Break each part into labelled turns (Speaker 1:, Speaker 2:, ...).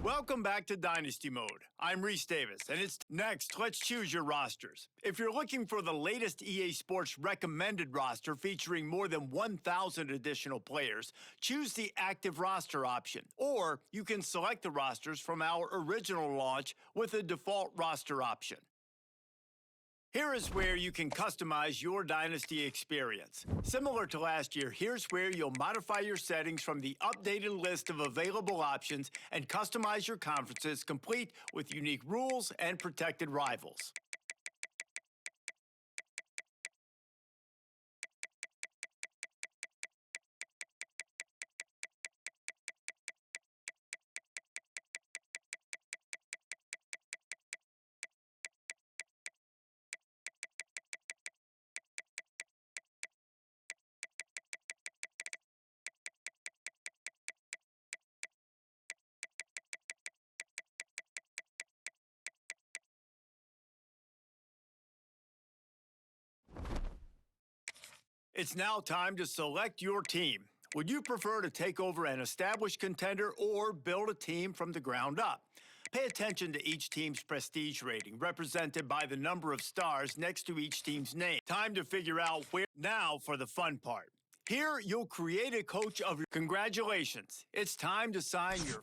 Speaker 1: Welcome back to Dynasty Mode. I'm Reese Davis, and it's next. Let's choose your rosters. If you're looking for the latest EA Sports recommended roster featuring more than 1,000 additional players, choose the active roster option. Or you can select the rosters from our original launch with the default roster option. Here is where you can customize your Dynasty experience. Similar to last year, here's where you'll modify your settings from the updated list of available options and customize your conferences complete with unique rules and protected rivals. It's now time to select your team. Would you prefer to take over an established contender or build a team from the ground up? Pay attention to each team's prestige rating, represented by the number of stars next to each team's name. Time to figure out where. Now for the fun part. Here, you'll create a coach of your. Congratulations. It's time to sign your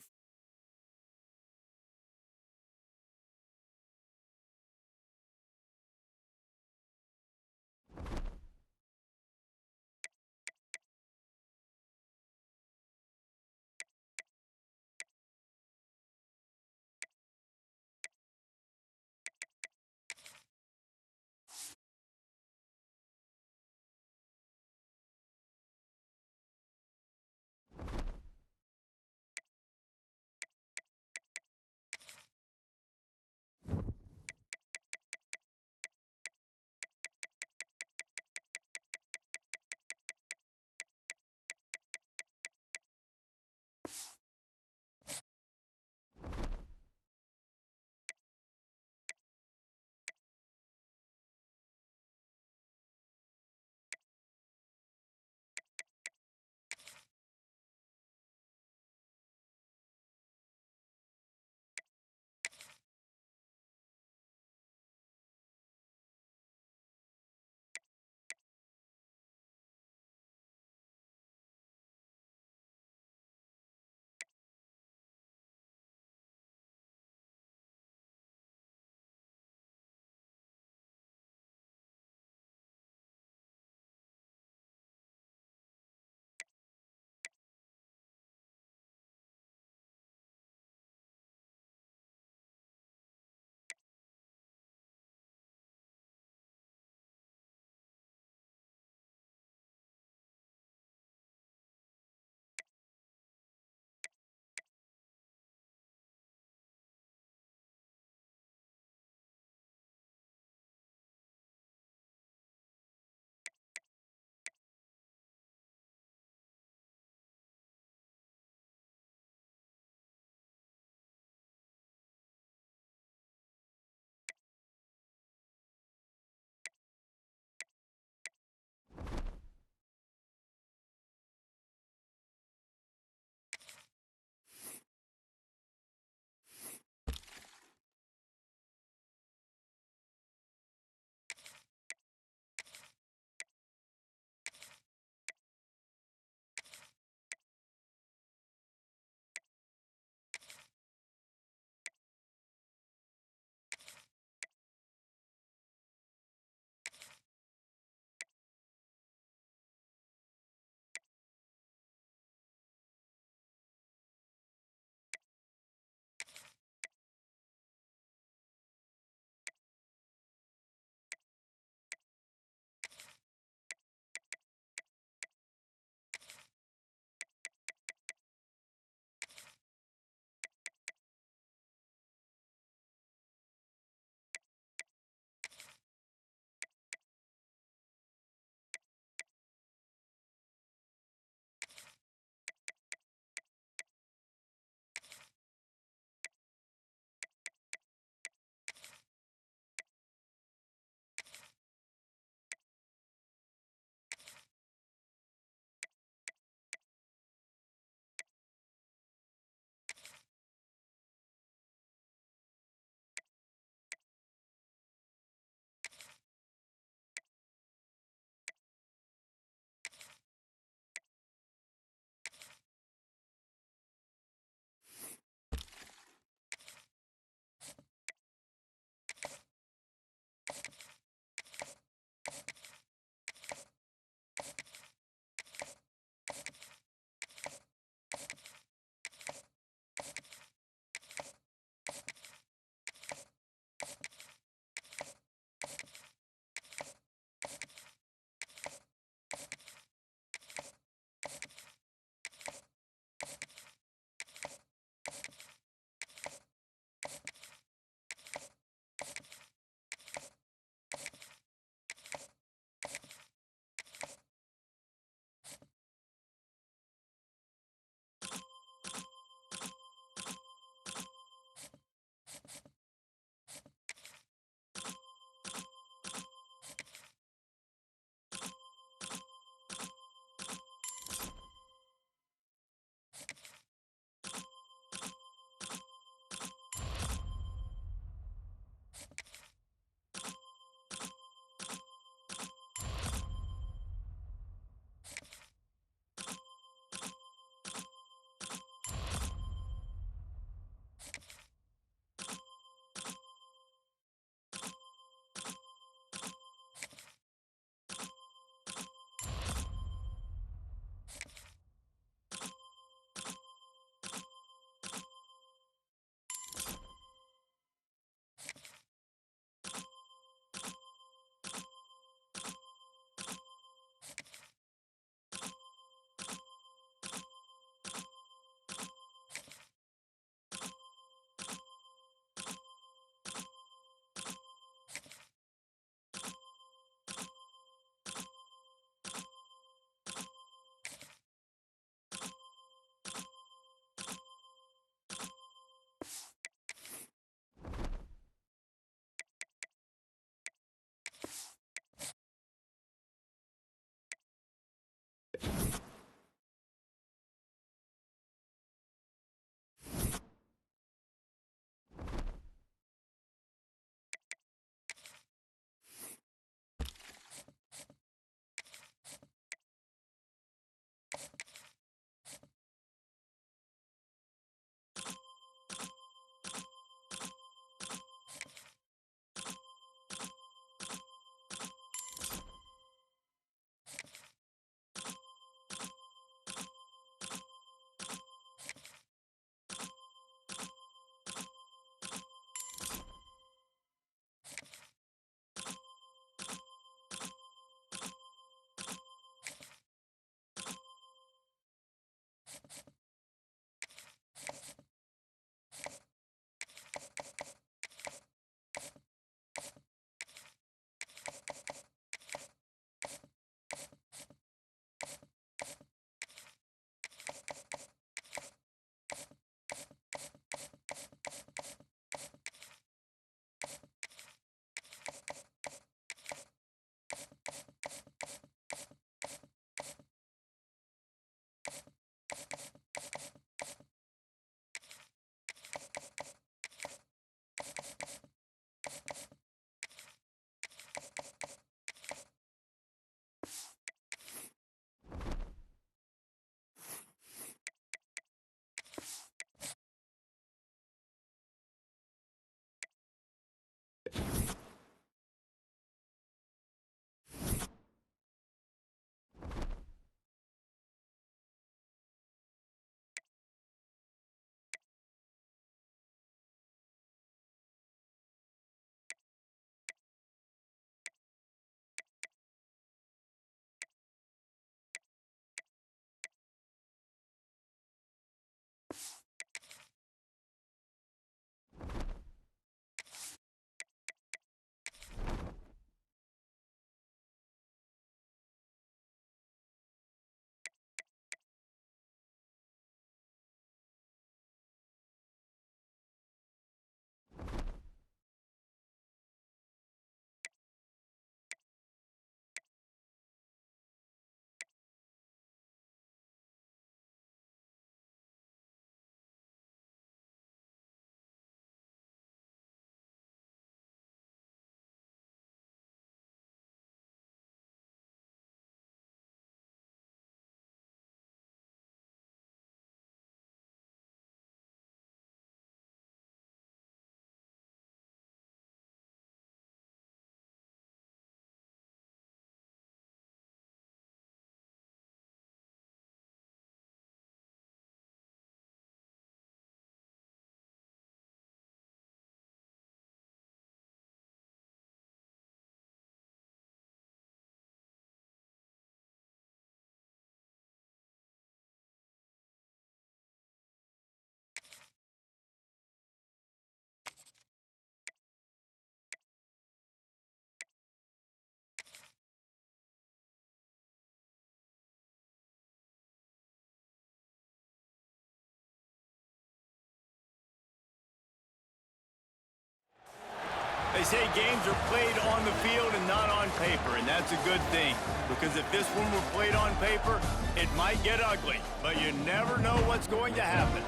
Speaker 1: They say games are played on the field and not on paper, and that's a good thing. Because if this one were played on paper, it might get ugly, but you never know what's going to happen.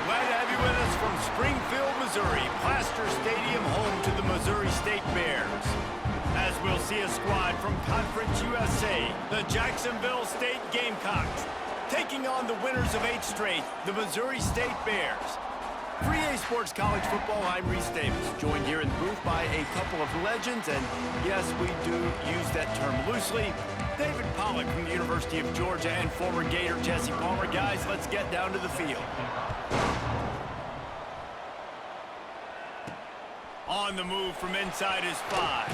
Speaker 1: Glad to have you with us from Springfield, Missouri, Plaster Stadium, home to the Missouri State Bears. As we'll see a squad from Conference USA, the Jacksonville State Gamecocks, taking on the winners of 8 straight, the Missouri State Bears. For EA Sports College Football, I'm Reese Davis, joined here in the booth by a couple of legends, and yes, we do use that term loosely. David Pollack from the University of Georgia and former Gator Jesse Palmer. Guys, let's get down to the field. On the move from inside his 5.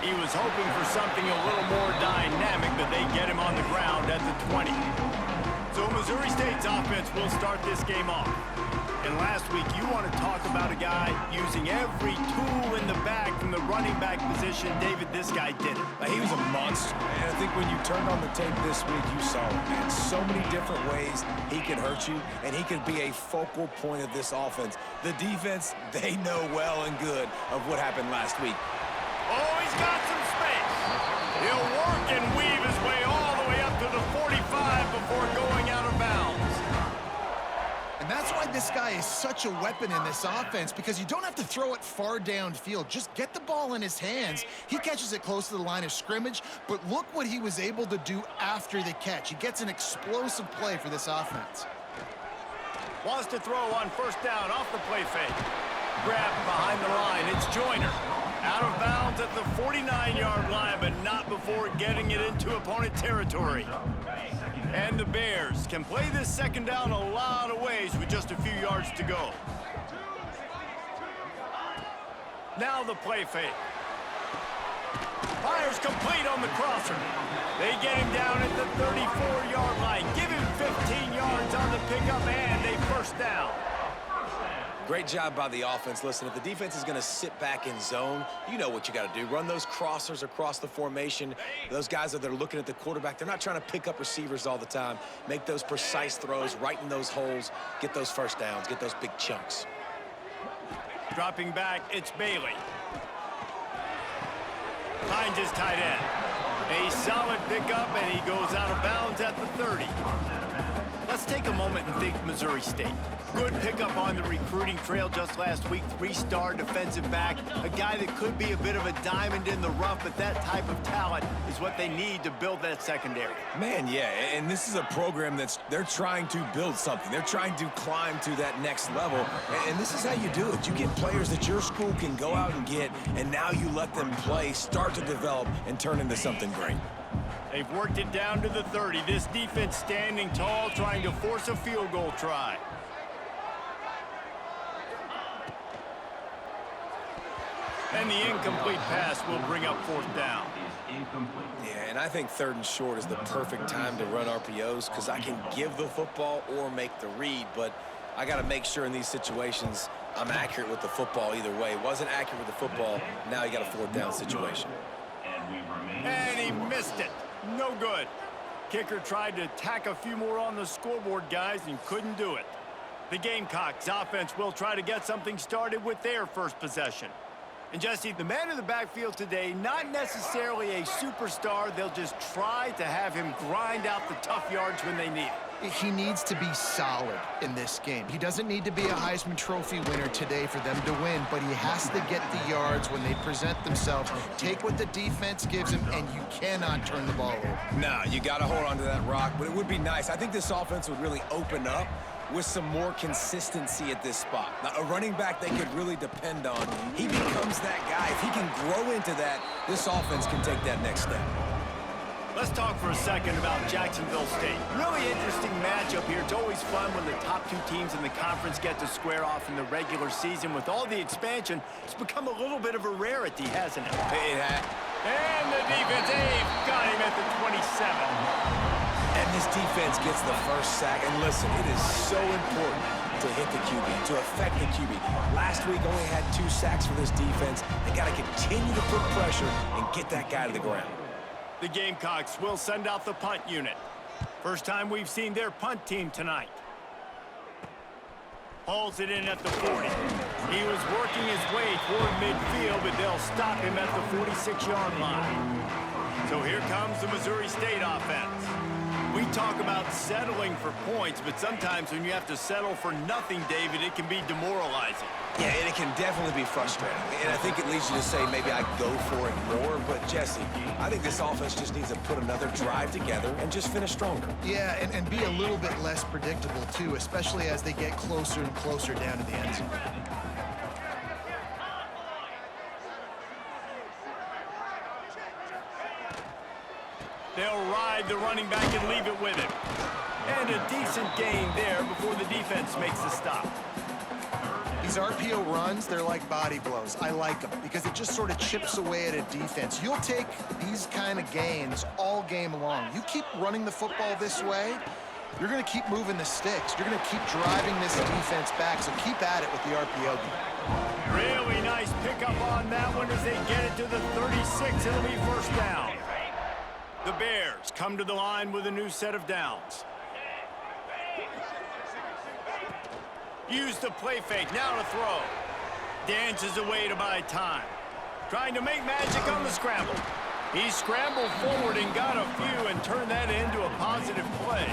Speaker 1: He was hoping for something a little more dynamic, but they get him on the ground at the 20. So Missouri State's offense will start this game off. And last week, you want to talk about a guy using every tool in the bag from the running back position. David, this guy did it.
Speaker 2: He was a monster, and I think when you turned on the tape this week, you saw it, man. So many different ways he could hurt you, and he could be a focal point of this offense. The defense, they know well and good of what happened last week.
Speaker 1: Oh, he's got some space. He'll work and weave his way all the way up to the 45 before going out of bounds.
Speaker 3: And that's why this guy is such a weapon in this offense, because you don't have to throw it far downfield. Just get the ball in his hands. He catches it close to the line of scrimmage, but look what he was able to do after the catch. He gets an explosive play for this offense.
Speaker 1: Wants to throw on first down off the play fake. Grabbed behind the line. It's Joyner. Out of bounds at the 49-yard line, but not before getting it into opponent territory. And the Bears can play this second down a lot of ways with just a few yards to go. Now the play fake. Fires complete on the crosser. They get him down at the 34-yard line. Give him
Speaker 2: great job by the offense. Listen, if the defense is going to sit back in zone, you know what you got to do. Run those crossers across the formation. Those guys that are looking at the quarterback, they're not trying to pick up receivers all the time. Make those precise throws, right in those holes, get those first downs, get those big chunks.
Speaker 1: Dropping back, it's Bailey. Finds his tight end. A solid pickup, and he goes out of bounds at the 30. Let's take a moment and think Missouri State. Good pickup on the recruiting trail just last week. 3-star defensive back. A guy that could be a bit of a diamond in the rough, but that type of talent is what they need to build that secondary.
Speaker 2: Man, yeah, and this is a program they're trying to build something. They're trying to climb to that next level, and this is how you do it. You get players that your school can go out and get, and now you let them play, start to develop, and turn into something great.
Speaker 1: They've worked it down to the 30. This defense standing tall, trying to force a field goal try. And the incomplete pass will bring up 4th down.
Speaker 2: Yeah, and I think 3rd and short is the perfect time to run RPOs because I can give the football or make the read, but I got to make sure in these situations I'm accurate with the football either way. Wasn't accurate with the football, now you got a 4th down situation.
Speaker 1: And he missed it. No good. Kicker tried to tack a few more on the scoreboard, guys, and couldn't do it. The Gamecocks offense will try to get something started with their first possession. And Jesse, the man in the backfield today, not necessarily a superstar. They'll just try to have him grind out the tough yards when they need it.
Speaker 3: He needs to be solid in this game. He doesn't need to be a Heisman Trophy winner today for them to win, but he has to get the yards when they present themselves. Take what the defense gives him, and you cannot turn the ball over.
Speaker 2: No, you got to hold on to that rock, but it would be nice. I think this offense would really open up with some more consistency at this spot. Now, a running back they could really depend on. He becomes that guy. If he can grow into that, this offense can take that next step.
Speaker 1: Let's talk for a second about Jacksonville State. Really interesting matchup here. It's always fun when the top 2 teams in the conference get to square off in the regular season. With all the expansion, it's become a little bit of a rarity, hasn't it?
Speaker 2: It had.
Speaker 1: And the defense, got him at the 27.
Speaker 2: And this defense gets the first sack. And listen, it is so important to hit the QB, to affect the QB. Last week only had 2 sacks for this defense. They got to continue to put pressure and get that guy to the ground.
Speaker 1: The Gamecocks will send out the punt unit. First time we've seen their punt team tonight. Hauls it in at the 40. He was working his way toward midfield, but they'll stop him at the 46-yard line. So here comes the Missouri State offense. We talk about settling for points, but sometimes when you have to settle for nothing, David, it can be demoralizing.
Speaker 2: Yeah, and it can definitely be frustrating. And I think it leads you to say maybe I go for it more. But, Jesse, I think this offense just needs to put another drive together and just finish stronger.
Speaker 3: Yeah, and be a little bit less predictable, too, especially as they get closer and closer down to the end zone.
Speaker 1: They'll ride the running back and leave it with him. And a decent gain there before the defense makes the stop.
Speaker 3: These RPO runs, they're like body blows. I like them because it just sort of chips away at a defense. You'll take these kind of gains all game long. You keep running the football this way, you're going to keep moving the sticks. You're going to keep driving this defense back, so keep at it with the RPO game.
Speaker 1: Really nice pickup on that one as they get it to the 36. It'll be first down. The Bears come to the line with a new set of downs. Use the play fake, now to throw. Dances away to buy time. Trying to make magic on the scramble. He scrambled forward and got a few and turned that into a positive play.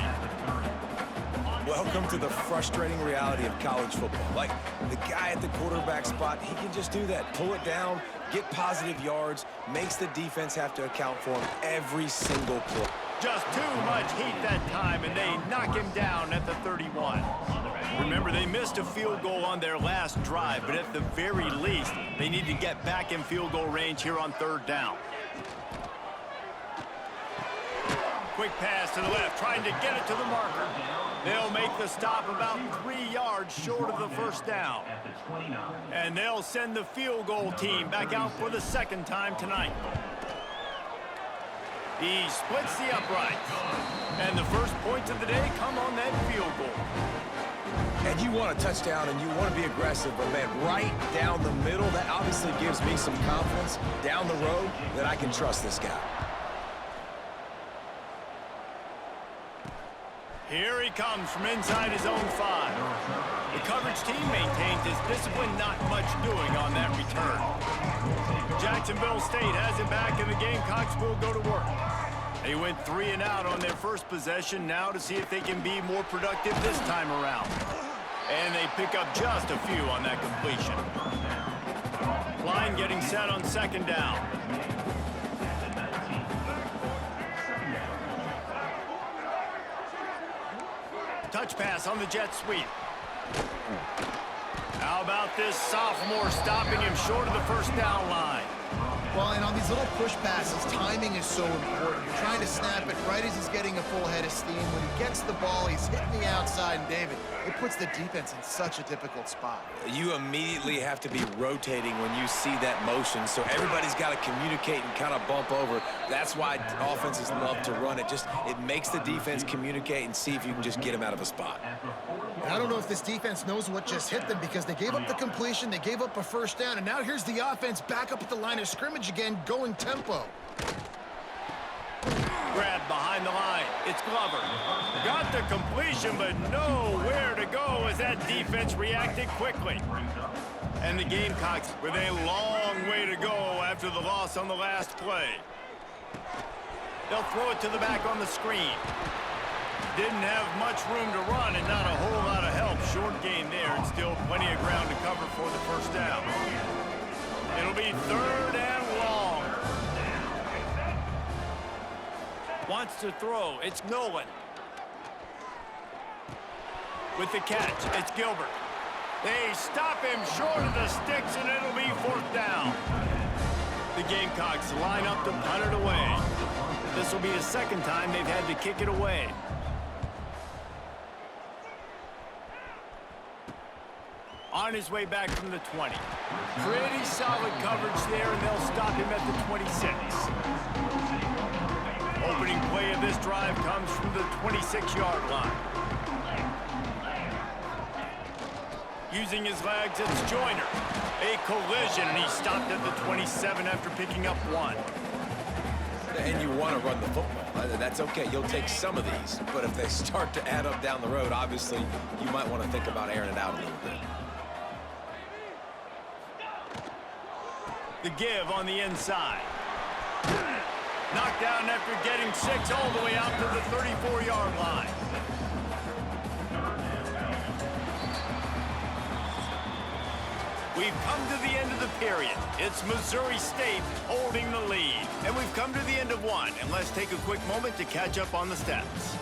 Speaker 2: Welcome to the frustrating reality of college football. Like, the guy at the quarterback spot, he can just do that. Pull it down, get positive yards, makes the defense have to account for him every single play.
Speaker 1: Just too much heat that time, and they knock him down at the 31. Remember, they missed a field goal on their last drive, but at the very least, they need to get back in field goal range here on 3rd down. Quick pass to the left, trying to get it to the marker. They'll make the stop about 3 yards short of the first down. And they'll send the field goal team back out for the 2nd time tonight. He splits the uprights. And the first points of the day come on that field goal.
Speaker 2: And You want a touchdown and you want to be aggressive, but man, right down the middle, that obviously gives me some confidence down the road that I can trust this guy.
Speaker 1: Here he comes from inside his own 5. The coverage team maintains his discipline, not much doing on that return. Jacksonville State has it back, and the Gamecocks will go to work. They went 3 and out on their first possession, now to see if they can be more productive this time around. And they pick up just a few on that completion. Line getting set on second down. Touch pass on the jet sweep. How about this sophomore stopping him short of the first down line?
Speaker 3: Well, and on these little push passes, timing is so important. You're trying to snap it right as he's getting a full head of steam. When he gets the ball, he's hitting the outside, and David, it puts the defense in such a difficult spot.
Speaker 2: You immediately have to be rotating when you see that motion, so everybody's got to communicate and kind of bump over. That's why offenses love to run it. It makes the defense communicate and see if you can just get him out of a spot.
Speaker 3: And I don't know if this defense knows what just hit them, because they gave up the completion, they gave up a first down, and now here's the offense back up at the line of scrimmage again, going tempo.
Speaker 1: Grab behind the line. It's Glover. Got the completion, but nowhere to go as that defense reacted quickly. And the Gamecocks with a long way to go after the loss on the last play. They'll throw it to the back on the screen. Didn't have much room to run and not a whole lot of help. Short gain there and still plenty of ground to cover for the first down. It'll be 3rd and long. Wants to throw. It's Nolan. With the catch, it's Gilbert. They stop him short of the sticks, and it'll be 4th down. The Gamecocks line up to punt it away. This will be the second time they've had to kick it away. On his way back from the 20. Pretty solid coverage there, and they'll stop him at the 26. Opening play of this drive comes from the 26-yard line. Using his legs, it's Joyner. A collision, and he stopped at the 27 after picking up 1.
Speaker 2: And you want to run the football. That's okay. You'll take some of these. But if they start to add up down the road, obviously, you might want to think about airing it out a little bit.
Speaker 1: The give on the inside. Knocked down after getting 6 all the way out to the 34-yard line. We've come to the end of the period. It's Missouri State holding the lead. And we've come to the end of one. And let's take a quick moment to catch up on the stats.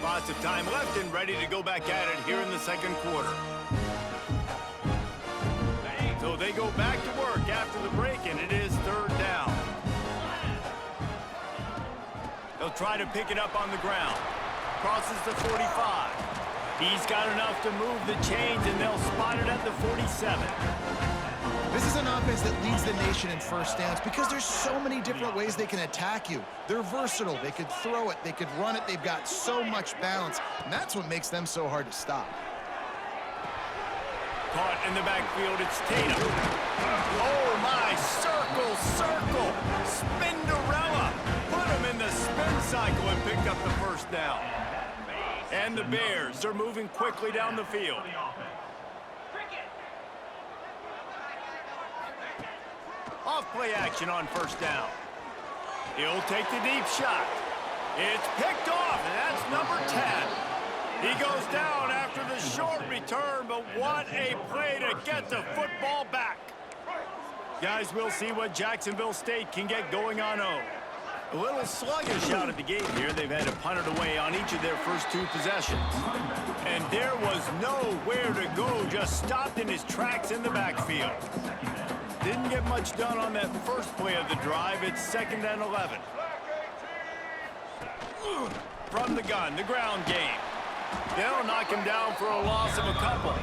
Speaker 1: Lots of time left and ready to go back at it here in the second quarter. So they go back to work after the break, and it is 3rd down. They'll try to pick it up on the ground. Crosses the 45. He's got enough to move the chains, and they'll spot it at the 47.
Speaker 3: This is an offense that leads the nation in first downs because there's so many different ways they can attack you. They're versatile. They could throw it. They could run it. They've got so much balance, and that's what makes them so hard to stop.
Speaker 1: Caught in the backfield, it's Tatum. Oh, my, circle, circle. Spinderella. Put him in the spin cycle and picked up the first down. And the Bears are moving quickly down the field. Off-play action on first down. He'll take the deep shot. It's picked off, and that's number 10. He goes down after the short return, but what a play to get the football back. Guys, we'll see what Jacksonville State can get going on O. A little sluggish out of the gate here. They've had to punt it away on each of their first 2 possessions. And there was nowhere to go, just stopped in his tracks in the backfield. Didn't get much done on that first play of the drive. It's 2nd and 11. From the gun, the ground game. They'll knock him down for a loss of a couple.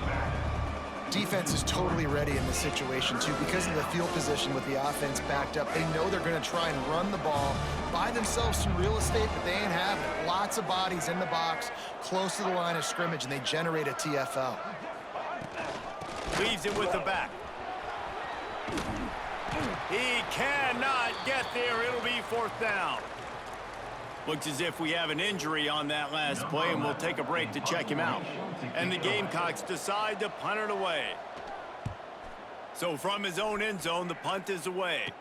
Speaker 3: defense is totally ready in this situation, too, because of the field position with the offense backed up. They know they're going to try and run the ball, buy themselves some real estate, but they ain't having it. Lots of bodies in the box, close to the line of scrimmage, and they generate a TFL.
Speaker 1: Leaves it with the back. He cannot get there. It'll be 4th down. Looks as if we have an injury on that last play, and we'll take a break to check him out. And the Gamecocks decide to punt it away. So from his own end zone, the punt is away.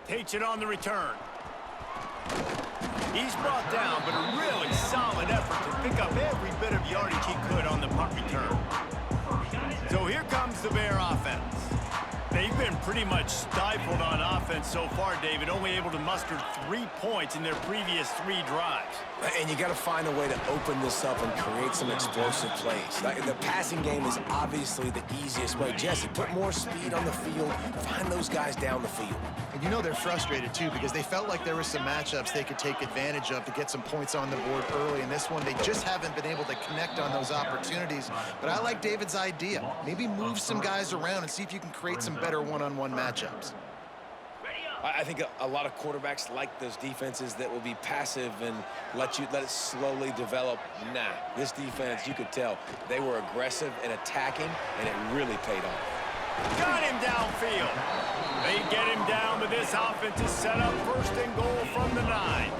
Speaker 1: Takes it on the return. He's brought down, but a really solid effort to pick up every bit of yardage he could on the punt return. So here comes the Bear offense. They've been pretty much stifled on offense so far, David, only able to muster 3 points in their previous 3 drives.
Speaker 2: And you got to find a way to open this up and create some explosive plays. The passing game is obviously the easiest way. Jesse, put more speed on the field, find those guys down the field.
Speaker 3: And you know they're frustrated, too, because they felt like there were some matchups they could take advantage of to get some points on the board early. In this one, they just haven't been able to connect on those opportunities. But I like David's idea. Maybe move some guys around and see if you can create some better one-on-one matchups.
Speaker 2: I think a lot of quarterbacks like those defenses that will be passive and let it slowly develop. Nah, this defense, you could tell, they were aggressive and attacking, and it really paid off.
Speaker 1: Got him downfield. They get him down, but this offense is set up 1st and goal from the 9.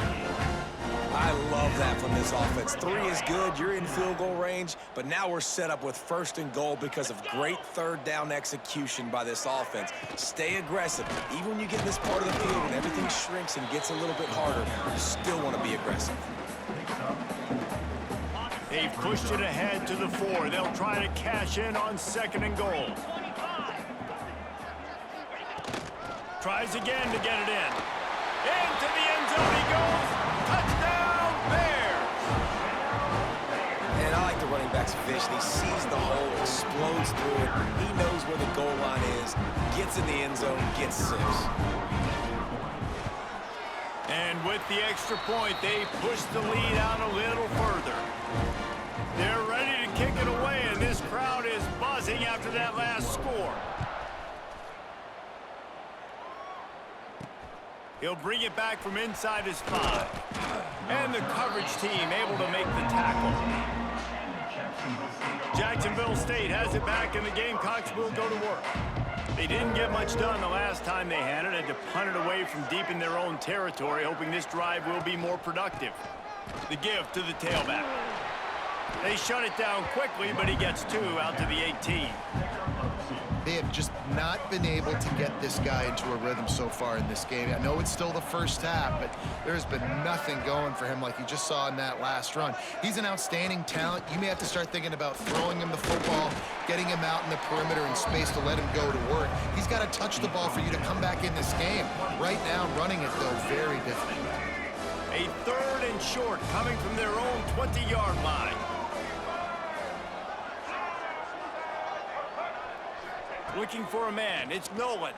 Speaker 2: I love that from this offense. 3 is good, you're in field goal range, but now we're set up with 1st and goal because of great 3rd down execution by this offense. Stay aggressive. Even when you get in this part of the field and everything shrinks and gets a little bit harder, you still want to be aggressive.
Speaker 1: They've pushed it ahead to the 4. They'll try to cash in on 2nd and goal. Tries again to get it in. Into the end zone he goes. Touchdown, Bears!
Speaker 2: And I like the running back's vision. He sees the hole, explodes through it. He knows where the goal line is, gets in the end zone, gets 6.
Speaker 1: And with the extra point, they push the lead out a little further. They're ready to kick it away, and this crowd is buzzing after that last score. He'll bring it back from inside his 5. And the coverage team able to make the tackle. Jacksonville State has it back, and the Gamecocks will go to work. They didn't get much done the last time they had it. Had to punt it away from deep in their own territory, hoping this drive will be more productive. The give to the tailback. They shut it down quickly, but he gets 2 out to the 18.
Speaker 3: They have just not been able to get this guy into a rhythm so far in this game. I know it's still the first half, but there's been nothing going for him like you just saw in that last run. He's an outstanding talent. You may have to start thinking about throwing him the football, getting him out in the perimeter in space to let him go to work. He's got to touch the ball for you to come back in this game. Right now, running it, though, very difficult.
Speaker 1: A 3rd and short coming from their own 20-yard line. Looking for a man. It's Nolan.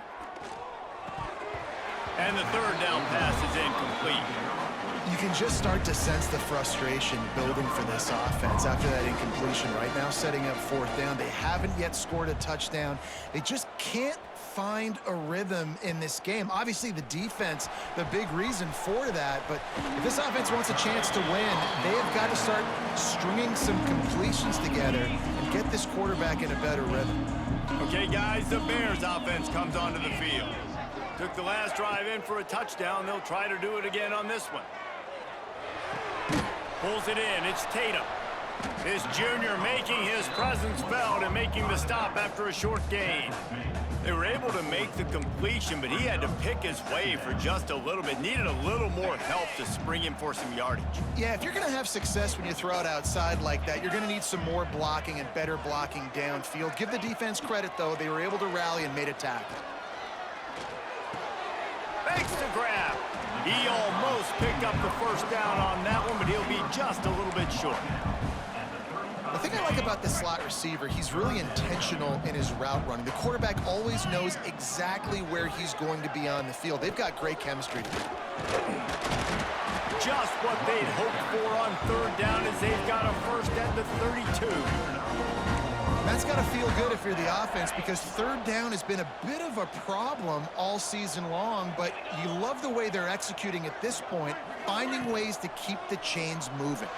Speaker 1: And the 3rd down pass is incomplete.
Speaker 3: You can just start to sense the frustration building for this offense after that incompletion. Right now, setting up 4th down. They haven't yet scored a touchdown. They just can't find a rhythm in this game. Obviously, the defense, the big reason for that, but if this offense wants a chance to win, they have got to start stringing some completions together and get this quarterback in a better rhythm.
Speaker 1: Okay, guys, the Bears offense comes onto the field. Took the last drive in for a touchdown. They'll try to do it again on this one. Pulls it in. It's Tatum. This junior making his presence felt and making the stop after a short gain. They were able to make the completion, but he had to pick his way for just a little bit. Needed a little more help to spring him for some yardage.
Speaker 3: Yeah, if you're going to have success when you throw it outside like that, you're going to need some more blocking and better blocking downfield. Give the defense credit, though. They were able to rally and made a tackle.
Speaker 1: Thanks to grab. He almost picked up the 1st down on that one, but he'll be just a little bit short.
Speaker 3: The thing I like about the slot receiver, he's really intentional in his route running. The quarterback always knows exactly where he's going to be on the field. They've got great chemistry together.
Speaker 1: Just what they'd hoped for on 3rd down as they've got a 1st at the 32.
Speaker 3: That's got to feel good if you're the offense, because third down has been a bit of a problem all season long, but you love the way they're executing at this point, finding ways to keep the chains moving.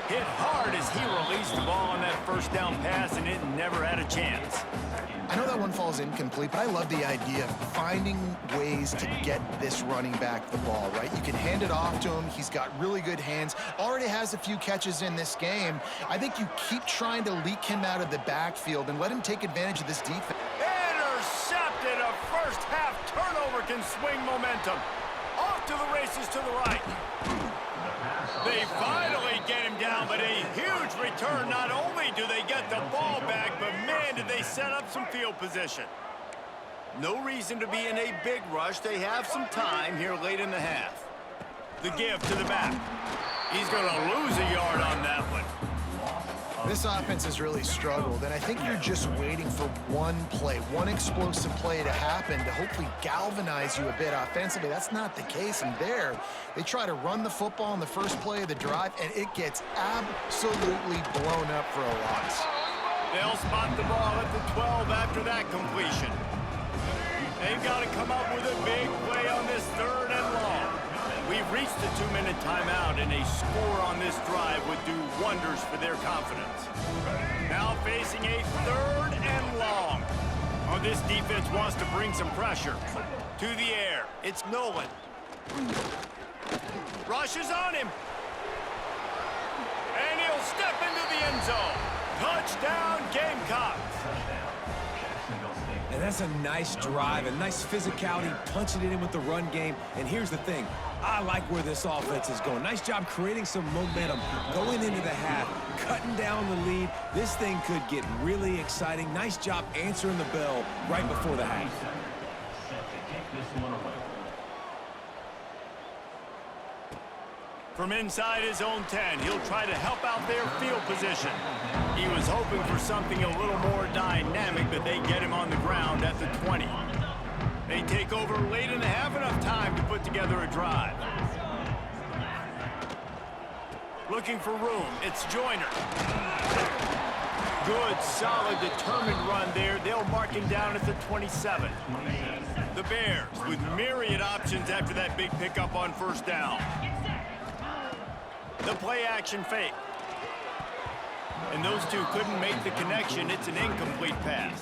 Speaker 1: Hit hard as he released the ball on that first down pass, and it never had a chance.
Speaker 3: I know that one falls incomplete, but I love the idea of finding ways to get this running back the ball, right? You can hand it off to him. He's got really good hands. Already has a few catches in this game. I think you keep trying to leak him out of the backfield and let him take advantage of this defense.
Speaker 1: Intercepted. A first half turnover can swing momentum. Off to the races to the right. They finally get him down, but a huge return. Not only do they get the ball back, but man, did they set up some field position. No reason to be in a big rush. They have some time here late in the half. The give to the back. He's going to lose a yard on that one.
Speaker 3: This offense has really struggled, and I think you're just waiting for one play, one explosive play to happen to hopefully galvanize you a bit offensively. That's not the case, and there, they try to run the football in the first play of the drive, and it gets absolutely blown up for a loss.
Speaker 1: They'll spot the ball at the 12 after that completion. They've got to come up with a big play on this third and long. We've reached the 2-minute timeout, and a score on this drive would do wonders for their confidence. Now facing a third and long. Oh, this defense wants to bring some pressure. To the air, it's Nolan. Rushes on him. And he'll step into the end zone. Touchdown, Gamecocks.
Speaker 2: And that's a nice drive, a nice physicality, punching it in with the run game. And here's the thing. I like where this offense is going. Nice job creating some momentum, going into the half, cutting down the lead. This thing could get really exciting. Nice job answering the bell right before the half.
Speaker 1: From inside his own 10, he'll try to help out their field position. He was hoping for something a little more dynamic, but they get him on the ground at the 20. They take over late in the half, enough time to put together a drive. Looking for room, it's Joyner. Good, solid, determined run there. They'll mark him down at the 27. The Bears with myriad options after that big pickup on first down. The play action fake. And those two couldn't make the connection. It's an incomplete pass.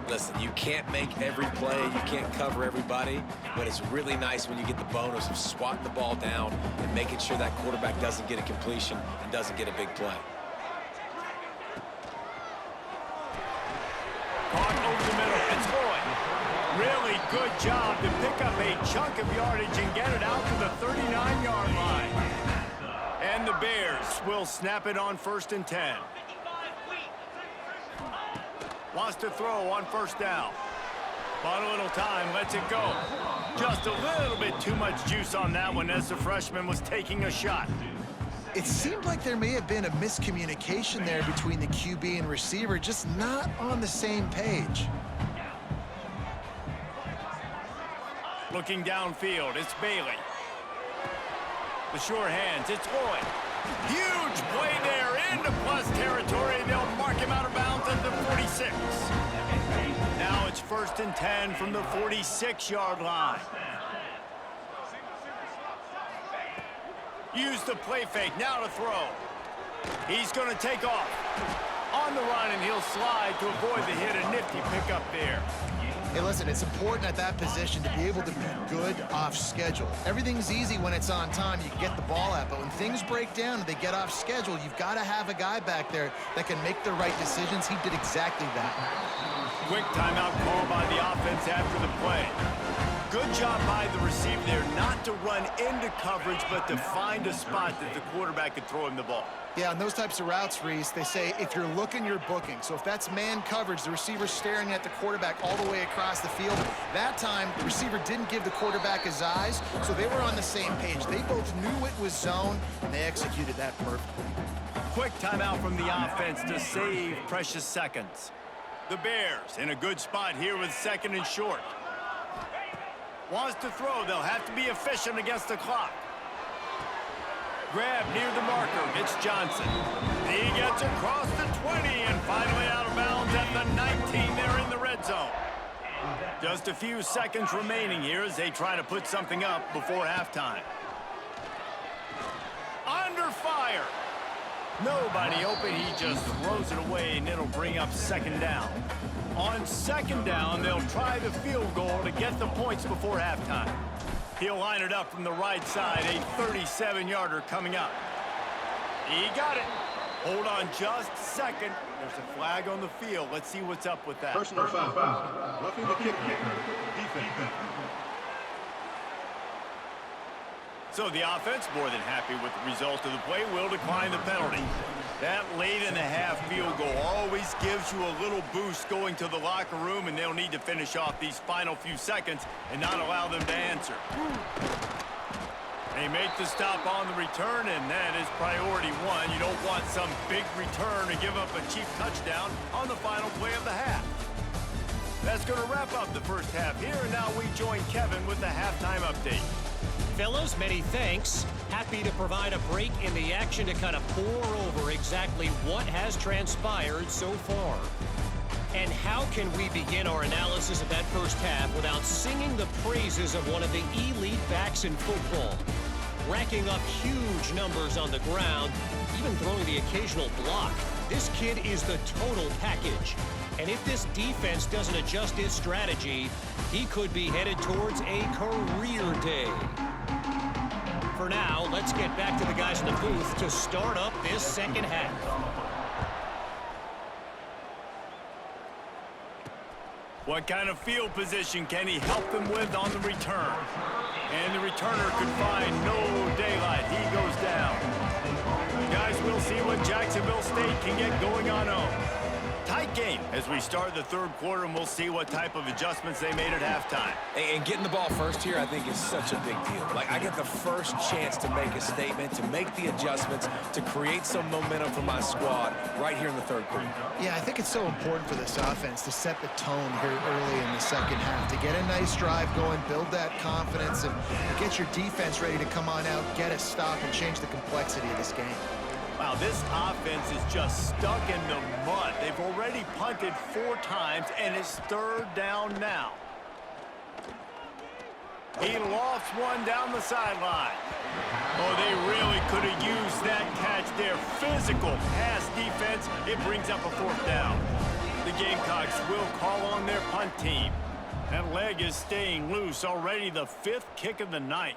Speaker 2: Listen, you can't make every play, you can't cover everybody, but it's really nice when you get the bonus of swatting the ball down and making sure that quarterback doesn't get a completion and doesn't get a big play.
Speaker 1: Caught over the middle. It's Boyd. Really good job to pick up a chunk of yardage and get it out to the 39-yard line. And the Bears will snap it on 1st and 10. Wants to throw on first down. Bought a little time, lets it go. Just a little bit too much juice on that one as the freshman was taking a shot.
Speaker 3: It seemed like there may have been a miscommunication there between the QB and receiver, just not on the same page.
Speaker 1: Looking downfield, it's Bailey. The sure hands, it's Lloyd. Huge play there into plus territory. They'll mark him out of bounds at the 46. Now it's 1st and 10 from the 46-yard line. Use the play fake, now to throw. He's going to take off. On the run, and he'll slide to avoid the hit. A nifty pickup there.
Speaker 3: Hey, listen, it's important at that position to be able to be good off schedule. Everything's easy when it's on time. You can get the ball out, but when things break down and they get off schedule, you've got to have a guy back there that can make the right decisions. He did exactly that.
Speaker 1: Quick timeout call by the offense after the play. Good job by the receiver there not to run into coverage, but to find a spot that the quarterback could throw him the ball.
Speaker 3: Yeah, on those types of routes, Reese, they say if you're looking, you're booking. So if that's man coverage, the receiver's staring at the quarterback all the way across the field. That time, the receiver didn't give the quarterback his eyes, so they were on the same page. They both knew it was zone, and they executed that perfectly.
Speaker 1: Quick timeout from the offense to save precious seconds. The Bears in a good spot here with 2nd and short. Wants to throw. They'll have to be efficient against the clock. Grab near the marker. It's Johnson. He gets across the 20, and finally out of bounds at the 19. They're in the red zone. Just a few seconds remaining here as they try to put something up before halftime. Under fire. Nobody open. He just throws it away, and it'll bring up second down. On second down, they'll try the field goal to get the points before halftime. He'll line it up from the right side, a 37-yarder coming up. He got it. Hold on just a second. There's a flag on the field. Let's see what's up with that.
Speaker 4: Personal foul. Roughing the kicker. Defense.
Speaker 1: So the offense, more than happy with the result of the play, will decline the penalty. That late-in-the-half field goal always gives you a little boost going to the locker room, and they'll need to finish off these final few seconds and not allow them to answer. They make the stop on the return, and that is priority one. You don't want some big return to give up a cheap touchdown on the final play of the half. That's going to wrap up the first half here, and now we join Kevin with the halftime update.
Speaker 5: Fellas, many thanks. Happy to provide a break in the action to kind of pour over exactly what has transpired so far. And how can we begin our analysis of that first half without singing the praises of one of the elite backs in football? Racking up huge numbers on the ground, even throwing the occasional block. This kid is the total package. And if this defense doesn't adjust its strategy, he could be headed towards a career day. For now, let's get back to the guys in the booth to start up this second half.
Speaker 1: What kind of field position can he help them with on the return? And the returner could find no daylight. He goes down. Guys, we'll see what Jacksonville State can get going on home. Tight game as we start the third quarter, and we'll see what type of adjustments they made at halftime.
Speaker 2: And getting the ball first here, I think, is such a big deal. Like, I get the first chance to make a statement, to make the adjustments, to create some momentum for my squad right here in the third quarter.
Speaker 3: Yeah, I think it's so important for this offense to set the tone here early in the second half, to get a nice drive going, build that confidence, and get your defense ready to come on out, get a stop, and change the complexity of this game.
Speaker 1: Wow, this offense is just stuck in the mud. They've already punted 4 times, and it's third down now. He lofts one down the sideline. Oh, they really could have used that catch there. Physical pass defense. It brings up a 4th down. The Gamecocks will call on their punt team. That leg is staying loose. Already the 5th kick of the night.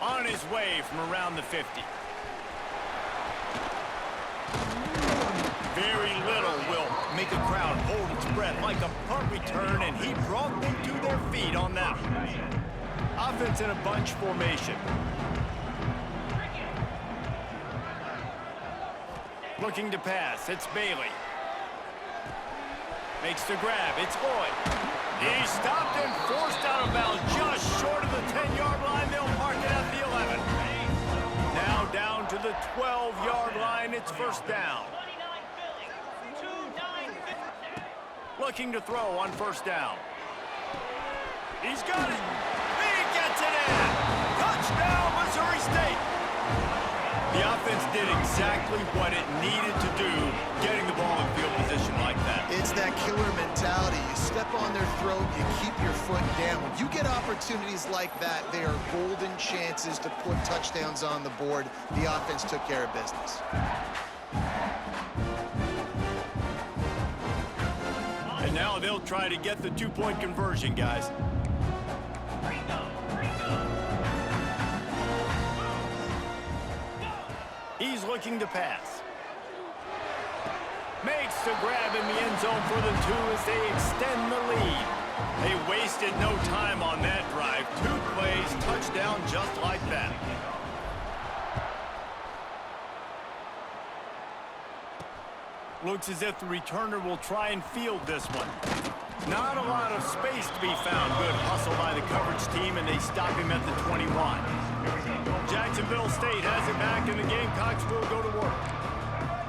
Speaker 1: On his way from around the 50. Very little will make a crowd hold its breath like a punt return, and he brought them to their feet on that one. Offense in a bunch formation. Looking to pass. It's Bailey. Makes the grab. It's Lloyd. He stopped and forced out of bounds just short of the 10-yard line. They'll mark it at the 11. Now down to the 12-yard line. It's first down. Looking to throw on first down. He's got it. He gets it in. Touchdown, Missouri State. The offense did exactly what it needed to do, getting the ball in field position like that.
Speaker 3: It's that killer mentality. You step on their throat, you keep your foot down. When you get opportunities like that, they are golden chances to put touchdowns on the board. The offense took care of business.
Speaker 1: And now they'll try to get the 2-point conversion, guys. He's looking to pass. Makes the grab in the end zone for the 2 as they extend the lead. They wasted no time on that drive. 2 plays, touchdown just like that. Looks as if the returner will try and field this one. Not a lot of space to be found. Good hustle by the coverage team, and they stop him at the 21. Jacksonville State has it back, and the Gamecocks will go to work.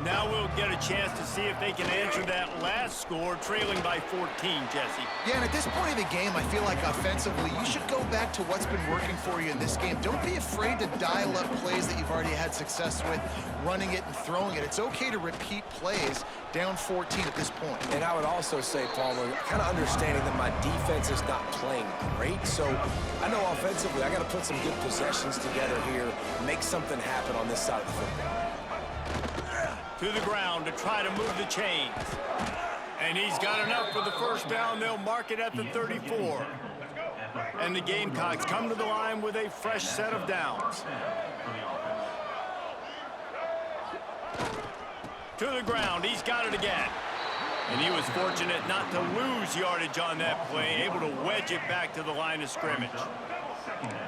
Speaker 1: Now we'll get a chance to see if they can answer that last score, trailing by 14, Jesse.
Speaker 3: Yeah, and at this point of the game, I feel like offensively, you should go back to what's been working for you in this game. Don't be afraid to dial up plays that you've already had success with, running it and throwing it. It's okay to repeat plays down 14 at this point.
Speaker 2: And I would also say, Palmer, kind of understanding that my defense is not playing great, so I know offensively I got to put some good possessions together here, make something happen on this side of the football.
Speaker 1: To the ground to try to move the chains. And he's got enough for the first down. They'll mark it at the 34. And the Gamecocks come to the line with a fresh set of downs. To the ground, he's got it again. And he was fortunate not to lose yardage on that play, able to wedge it back to the line of scrimmage.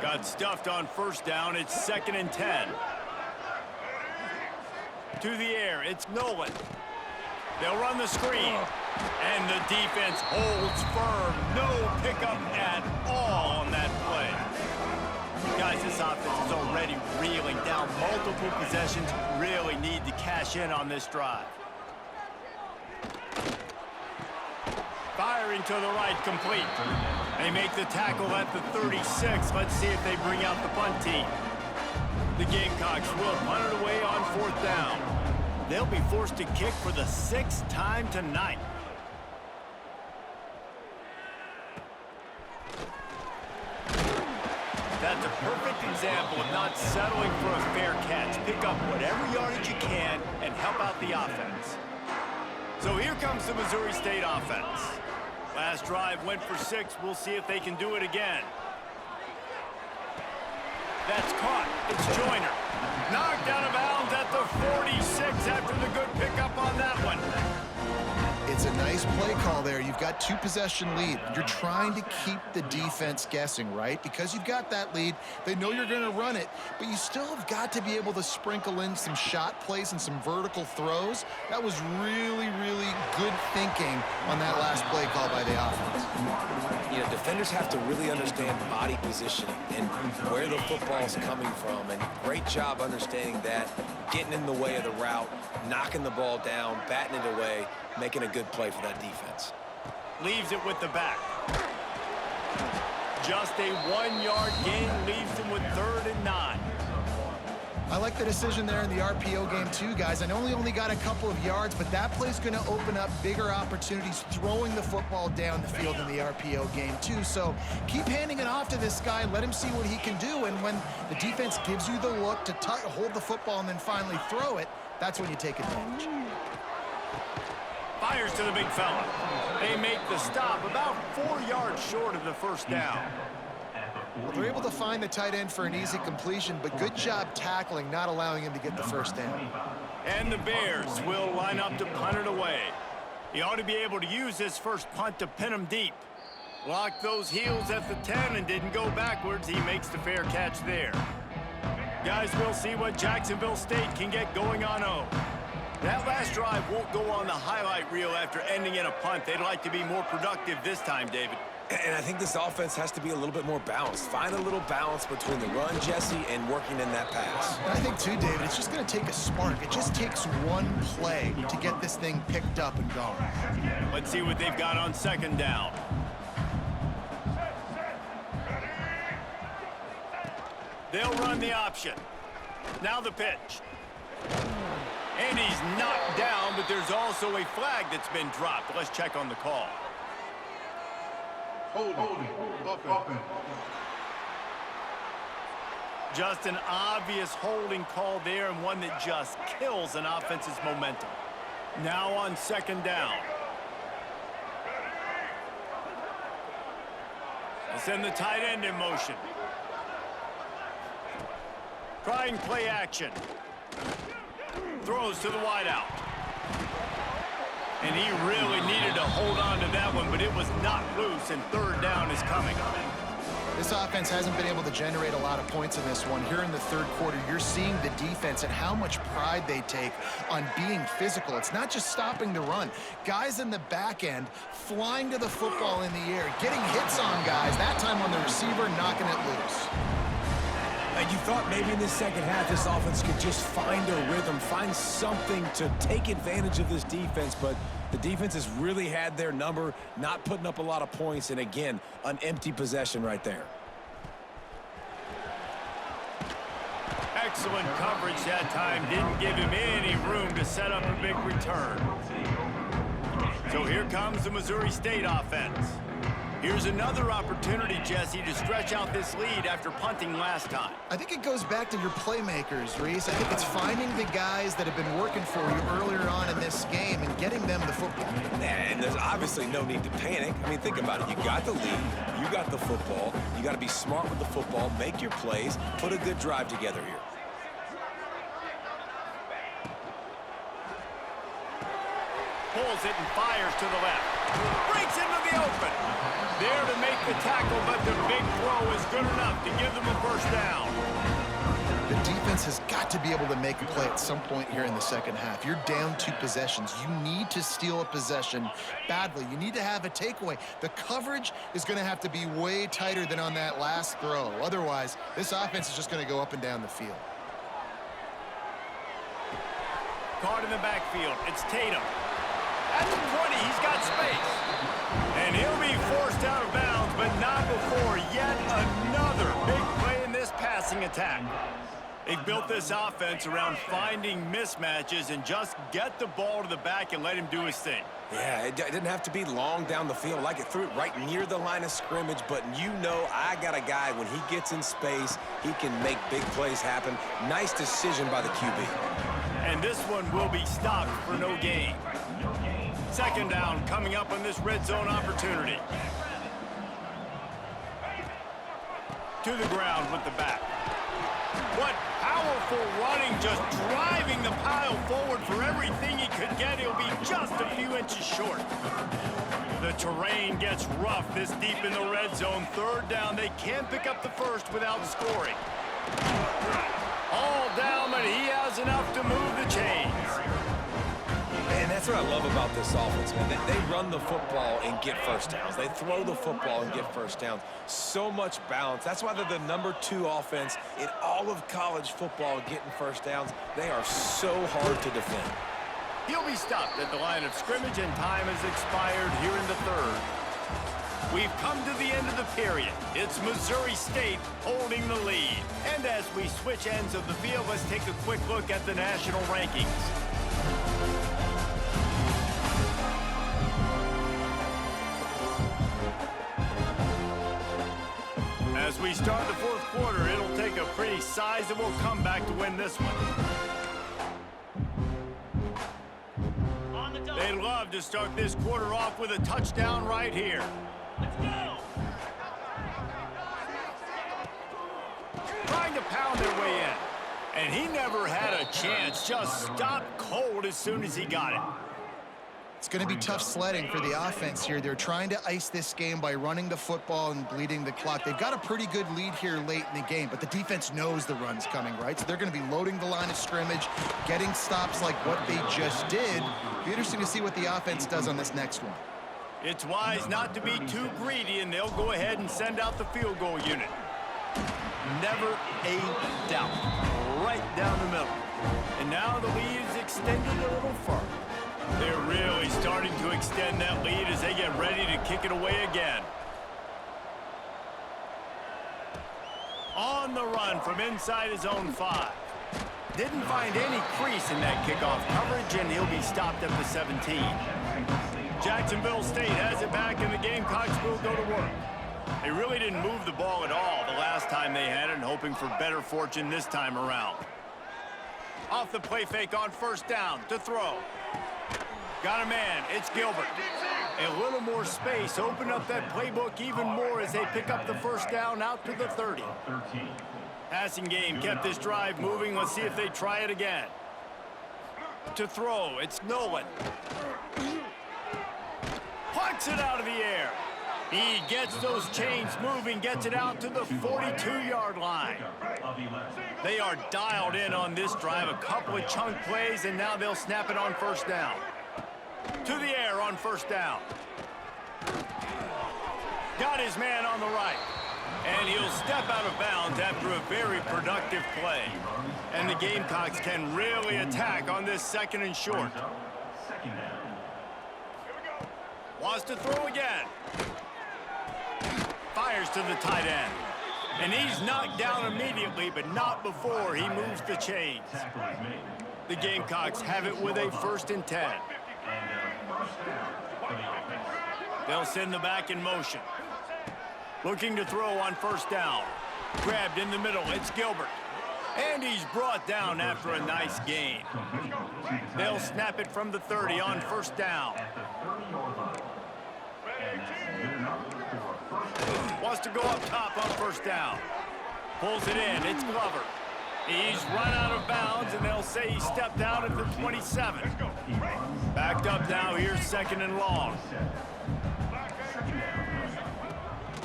Speaker 1: Got stuffed on first down, it's 2nd and 10. To the air, it's Nolan. They'll run the screen. And the defense holds firm. No pickup at all on that play. Guys, this offense is already reeling down multiple possessions. Really need to cash in on this drive. Firing to the right, complete. They make the tackle at the 36. Let's see if they bring out the punt team. The Gamecocks will punt it away on 4th down. They'll be forced to kick for the 6th time tonight. That's a perfect example of not settling for a fair catch. Pick up whatever yardage you can and help out the offense. So here comes the Missouri State offense. Last drive went for 6. We'll see if they can do it again. That's caught. It's Joyner. Knocked out of bounds at the 46 after the good pickup on that one.
Speaker 3: It's a nice play call there. You've got 2-possession lead. You're trying to keep the defense guessing, right? Because you've got that lead, they know you're going to run it, but you still have got to be able to sprinkle in some shot plays and some vertical throws. That was really, really good thinking on that last play call by the offense.
Speaker 2: You know, defenders have to really understand body positioning and where the football's coming from, and great job understanding that, getting in the way of the route, knocking the ball down, batting it away, making a good play for that defense.
Speaker 1: Leaves it with the back. Just a 1-yard gain leaves him with 3rd and 9.
Speaker 3: I like the decision there in the RPO game too, guys. I know he only got a couple of yards, but that play's going to open up bigger opportunities throwing the football down the field in the RPO game too. So keep handing it off to this guy. Let him see what he can do. And when the defense gives you the look to hold the football and then finally throw it, that's when you take advantage.
Speaker 1: Fires to the big fella. They make the stop about 4 yards short of the first down.
Speaker 3: Well, they're able to find the tight end for an easy completion, but good job tackling, not allowing him to get the first down.
Speaker 1: And the Bears will line up to punt it away. He ought to be able to use this first punt to pin him deep. Locked those heels at the 10 and didn't go backwards. He makes the fair catch there. Guys, we'll see what Jacksonville State can get going on 0. That last drive won't go on the highlight reel after ending in a punt. They'd like to be more productive this time, David.
Speaker 2: And I think this offense has to be a little bit more balanced. Find a little balance between the run, Jesse, and working in that pass.
Speaker 3: And I think, too, David, it's just going to take a spark. It just takes one play to get this thing picked up and going.
Speaker 1: Let's see what they've got on 2nd down. They'll run the option. Now the pitch. And he's knocked down, but there's also a flag that's been dropped. Let's check on the call.
Speaker 4: Holding.
Speaker 1: Just an obvious holding call there, and one that just kills an offense's momentum. Now on 2nd down. They send the tight end in motion. Trying play action. Throws to the wideout. And he really needed to hold on to that one, but it was not loose, and 3rd down is coming.
Speaker 3: This offense hasn't been able to generate a lot of points in this one. Here in the 3rd quarter, you're seeing the defense and how much pride they take on being physical. It's not just stopping the run. Guys in the back end flying to the football in the air, getting hits on guys, that time on the receiver, knocking it loose.
Speaker 2: And you thought maybe in the second half this offense could just find a rhythm, find something to take advantage of this defense, but the defense has really had their number, not putting up a lot of points, and again, an empty possession right there.
Speaker 1: Excellent coverage that time. Didn't give him any room to set up a big return. So here comes the Missouri State offense. Here's another opportunity, Jesse, to stretch out this lead after punting last time.
Speaker 3: I think it goes back to your playmakers, Reese. I think it's finding the guys that have been working for you earlier on in this game and getting them the football.
Speaker 2: And there's obviously no need to panic. I mean, think about it. You got the lead. You got the football. You got to be smart with the football, make your plays, put a good drive together here.
Speaker 1: Pulls it and fires to the left. Breaks into the open. There to make the tackle, but the big throw is good enough to give them a first down.
Speaker 3: The defense has got to be able to make a play at some point here in the second half. You're down 2 possessions. You need to steal a possession badly. You need to have a takeaway. The coverage is going to have to be way tighter than on that last throw. Otherwise, this offense is just going to go up and down the field.
Speaker 1: Caught in the backfield. It's Tatum. At the 20, he's got space. And he'll be forced out of bounds, but not before yet another big play in this passing attack. They built this offense around finding mismatches and just get the ball to the back and let him do his thing.
Speaker 2: Yeah, it didn't have to be long down the field. Like it threw it right near the line of scrimmage, but you know I got a guy, when he gets in space, he can make big plays happen. Nice decision by the QB.
Speaker 1: And this one will be stopped for no gain. Second down coming up on this red zone opportunity. To the ground with the back. What powerful running, just driving the pile forward for everything he could get. He'll be just a few inches short. The terrain gets rough this deep in the red zone. Third down, they can't pick up the first without scoring. All down, but he has enough to move the chains.
Speaker 2: And that's what I love about this offense, man. They run the football and get first downs. They throw the football and get first downs. So much balance. That's why they're the #2 offense in all of college football getting first downs. They are so hard to defend.
Speaker 1: He'll be stopped at the line of scrimmage, and time has expired here in the third. We've come to the end of the period. It's Missouri State holding the lead. And as we switch ends of the field, let's take a quick look at the national rankings. As we start the fourth quarter, it'll take a pretty sizable comeback to win this one. They love to start this quarter off with a touchdown right here. Let's go! Trying to pound their way in. And he never had a chance, just stopped cold as soon as he got it.
Speaker 3: It's going to be tough sledding for the offense here. They're trying to ice this game by running the football and bleeding the clock. They've got a pretty good lead here late in the game, but the defense knows the run's coming, right? So they're going to be loading the line of scrimmage, getting stops like what they just did. It'll be interesting to see what the offense does on this next one.
Speaker 1: It's wise not to be too greedy, and they'll go ahead and send out the field goal unit. Never a doubt. Right down the middle. And now the lead is extended a little further. They're really starting to extend that lead as they get ready to kick it away again. On the run from inside his own 5. Didn't find any crease in that kickoff coverage, and he'll be stopped at the 17. Jacksonville State has it back, and the Gamecocks will go to work. They really didn't move the ball at all the last time they had it, and hoping for better fortune this time around. Off the play fake on first down to throw. Got a man, it's Gilbert. A little more space, open up that playbook even more as they pick up the first down out to the 30. Passing game kept this drive moving. Let's see if they try it again. To throw, it's Nolan. Plucks it out of the air. He gets those chains moving, gets it out to the 42-yard line. They are dialed in on this drive, a couple of chunk plays, and now they'll snap it on first down. To the air on first down. Got his man on the right. And he'll step out of bounds after a very productive play. And the Gamecocks can really attack on this 2nd and short. Wants to throw again. Fires to the tight end. And he's knocked down immediately, but not before he moves the chains. The Gamecocks have it with a 1st and 10. They'll send the back in motion. Looking to throw on 1st down. Grabbed in the middle, it's Gilbert. And he's brought down after a nice gain. They'll snap it from the 30 on 1st down. Wants to go up top on 1st down. Pulls it in, it's Glover. He's run out of bounds, and they'll say he stepped out at the 27. Backed up now, here's 2nd and long.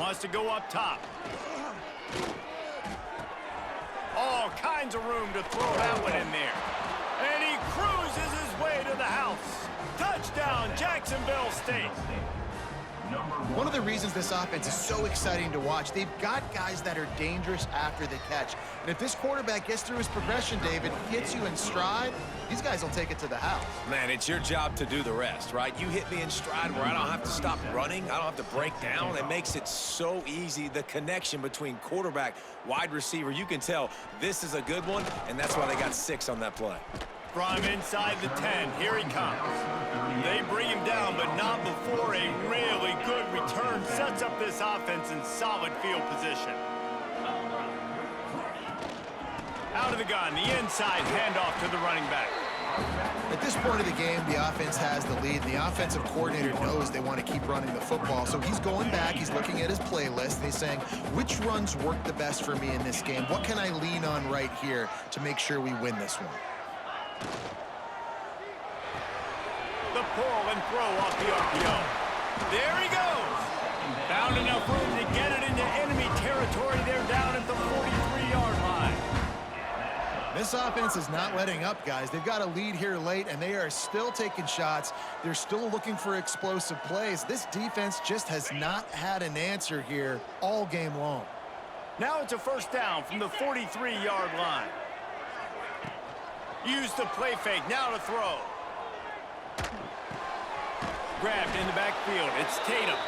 Speaker 1: Wants to go up top. All kinds of room to throw that one in there. And he cruises his way to the house. Touchdown, Jacksonville State.
Speaker 3: One of the reasons this offense is so exciting to watch, they've got guys that are dangerous after the catch. And if this quarterback gets through his progression, David, hits you in stride, these guys will take it to the house.
Speaker 2: Man, it's your job to do the rest, right? You hit me in stride where I don't have to stop running. I don't have to break down. It makes it so easy. The connection between quarterback, wide receiver, you can tell this is a good one, and that's why they got 6 on that play.
Speaker 1: From inside the 10, here he comes. They bring him down, but not before a really good return sets up this offense in solid field position. Out of the gun, the inside handoff to the running back.
Speaker 3: At this point of the game, the offense has the lead. The offensive coordinator knows they want to keep running the football, so he's going back, he's looking at his playlist, and he's saying, which runs work the best for me in this game? What can I lean on right here to make sure we win this one?
Speaker 1: The pull and throw off the RPO. There he goes. Found enough room to get it into enemy territory. They're down at the 43-yard line.
Speaker 3: This offense is not letting up, guys. They've got a lead here late, and they are still taking shots. They're still looking for explosive plays. This defense just has not had an answer here all game long.
Speaker 1: Now it's a 1st down from the 43-yard line. Use the play fake, now to throw. Grabbed in the backfield, it's Tatum.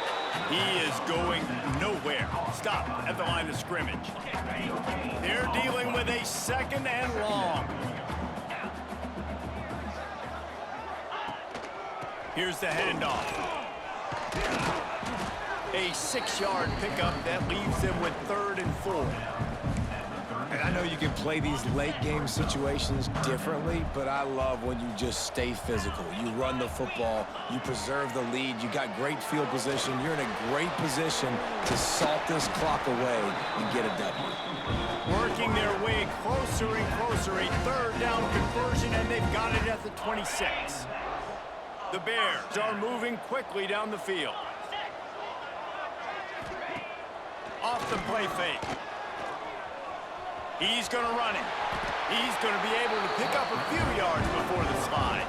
Speaker 1: He is going nowhere. Stop at the line of scrimmage. They're dealing with a 2nd and long. Here's the handoff. A 6-yard pickup that leaves them with 3rd and 4.
Speaker 2: And I know you can play these late game situations differently, but I love when you just stay physical. You run the football, you preserve the lead, you got great field position, you're in a great position to salt this clock away and get a W.
Speaker 1: Working their way closer and closer, a 3rd down conversion, and they've got it at the 26. The Bears are moving quickly down the field. Off the play fake. He's going to run it. He's going to be able to pick up a few yards before the slide.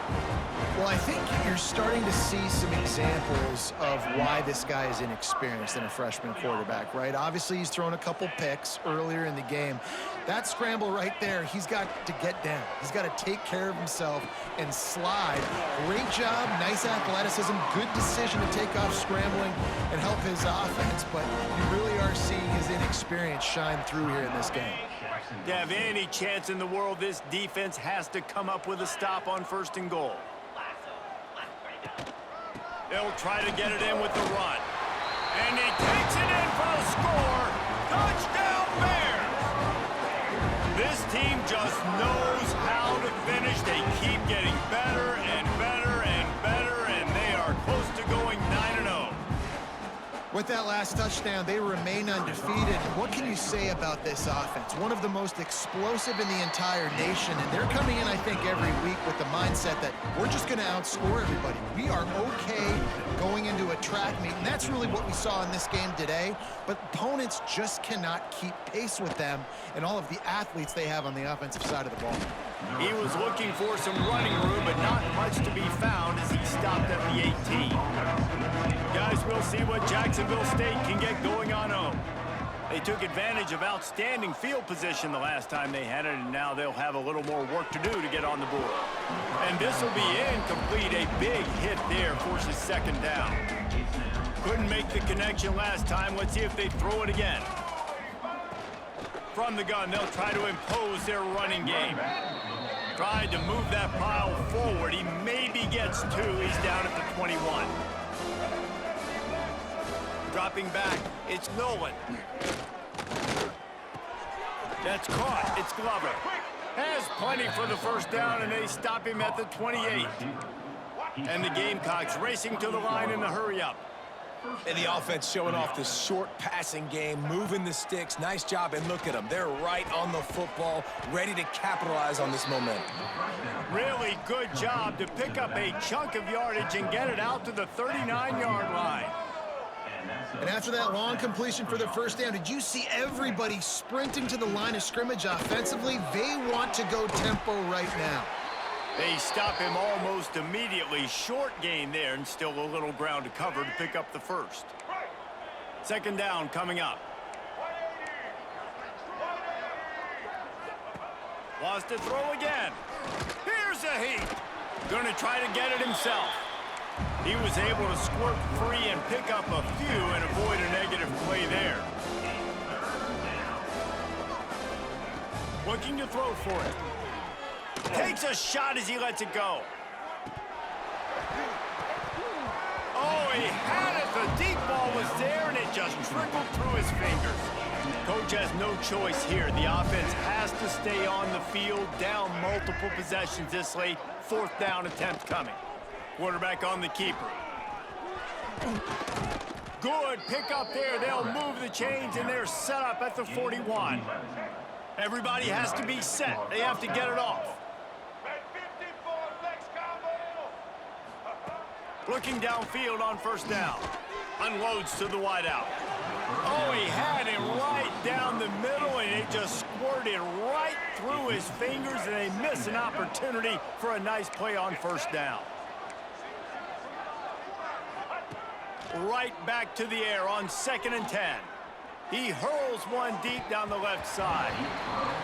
Speaker 3: Well, I think you're starting to see some examples of why this guy is inexperienced in a freshman quarterback, right? Obviously, he's thrown a couple picks earlier in the game. That scramble right there, he's got to get down. He's got to take care of himself and slide. Great job, nice athleticism, good decision to take off scrambling and help his offense, but you really are seeing his inexperience shine through here in this game.
Speaker 1: To have any chance in the world, this defense has to come up with a stop on 1st and goal. They'll try to get it in with the run. And he takes it in for the score. Touchdown, Bears! This team just knows how to finish. They keep getting better and better and better, and they are close to going 9-0.
Speaker 3: With that last touchdown, they remain undefeated. What can you say about this offense? One of the most explosive in the entire nation, and they're coming in, I think, every week with the mindset that we're just going to outscore everybody. We are okay going into a track meet, and that's really what we saw in this game today, but opponents just cannot keep pace with them and all of the athletes they have on the offensive side of the ball.
Speaker 1: He was looking for some running room, but not much to be found as he stopped at the 18. Guys, we'll see what Jacksonville State can get going on home. They took advantage of outstanding field position the last time they had it, and now they'll have a little more work to do to get on the board. And this will be incomplete. A big hit there forces second down. Couldn't make the connection last time. Let's see if they throw it again. From the gun, they'll try to impose their running game. Tried to move that pile forward. He maybe gets two. He's down at the 21. Dropping back, it's Nolan. That's caught. It's Glover. Has plenty for the first down, and they stop him at the 28. And the Gamecocks racing to the line in the hurry-up.
Speaker 2: And the offense showing off this short passing game, moving the sticks. Nice job, and look at them. They're right on the football, ready to capitalize on this momentum.
Speaker 1: Really good job to pick up a chunk of yardage and get it out to the 39-yard line.
Speaker 3: And after that long completion for the first down, did you see everybody sprinting to the line of scrimmage offensively? They want to go tempo right now.
Speaker 1: They stop him almost immediately. Short gain there, and still a little ground to cover to pick up the first. Second down coming up. Wants to throw again. Here's a heat. Going to try to get it himself. He was able to squirt free and pick up a few and avoid a negative play there. Looking to throw for it. Takes a shot as he lets it go. Oh, he had it. The deep ball was there, and it just trickled through his fingers. Coach has no choice here. The offense has to stay on the field, down multiple possessions this late. Fourth down attempt coming. Quarterback on the keeper. Good pick up there. They'll move the chains, and they're set up at the 41. Everybody has to be set. They have to get it off. Looking downfield on first down. Unloads to the wideout. Oh, he had it right down the middle, and it just squirted right through his fingers, and they miss an opportunity for a nice play on first down. Right back to the air on 2nd and 10. He hurls one deep down the left side.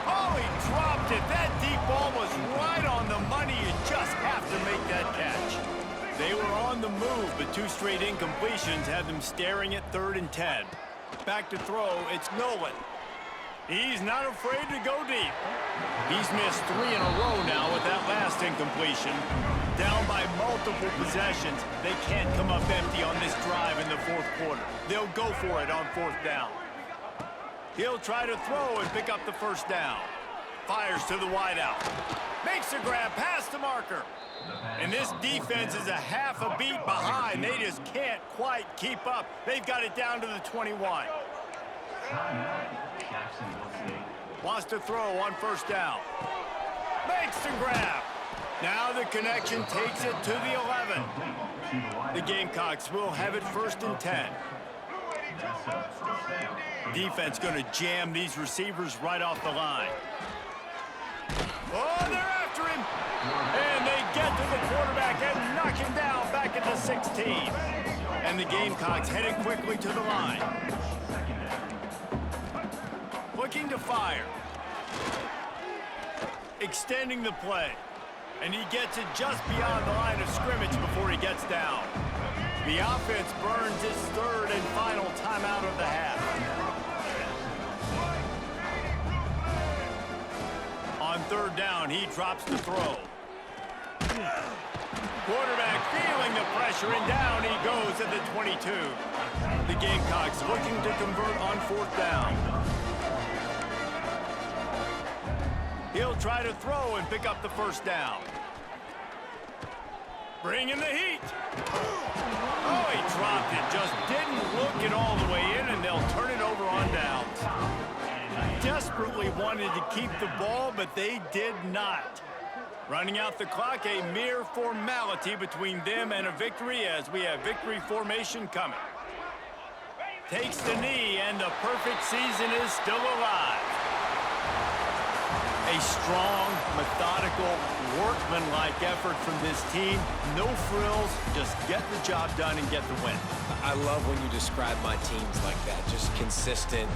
Speaker 1: Oh, he dropped it. That deep ball was right on the money. You just have to make that catch. They were on the move, but two straight incompletions had them staring at 3rd and 10. Back to throw, it's Nolan. He's not afraid to go deep. He's missed 3 in a row now with that last incompletion. Down by multiple possessions. They can't come up empty on this drive in the 4th quarter. They'll go for it on 4th down. He'll try to throw and pick up the first down. Fires to the wideout. Makes a grab past the marker. And this defense is a half a beat behind. They just can't quite keep up. They've got it down to the 21. Wants to throw on first down. Makes the grab. Now the connection takes it to the 11. The Gamecocks will have it 1st and 10. Defense going to jam these receivers right off the line. Oh, they're after him. And they get to the quarterback and knock him down back at the 16. And the Gamecocks headed quickly to the line. Looking to fire. Extending the play. And he gets it just beyond the line of scrimmage before he gets down. The offense burns its 3rd and final timeout of the half. On 3rd down, he drops the throw. Quarterback feeling the pressure, and down he goes at the 22. The Gamecocks looking to convert on 4th down. He'll try to throw and pick up the first down. Bring in the heat. Oh, he dropped it. Just didn't look it all the way in, and they'll turn it over on downs. Desperately wanted to keep the ball, but they did not. Running out the clock, a mere formality between them and a victory as we have victory formation coming. Takes the knee, and the perfect season is still alive. A strong, methodical, workmanlike effort from this team. No frills, just get the job done and get the win.
Speaker 2: I love when you describe my teams like that, just consistent.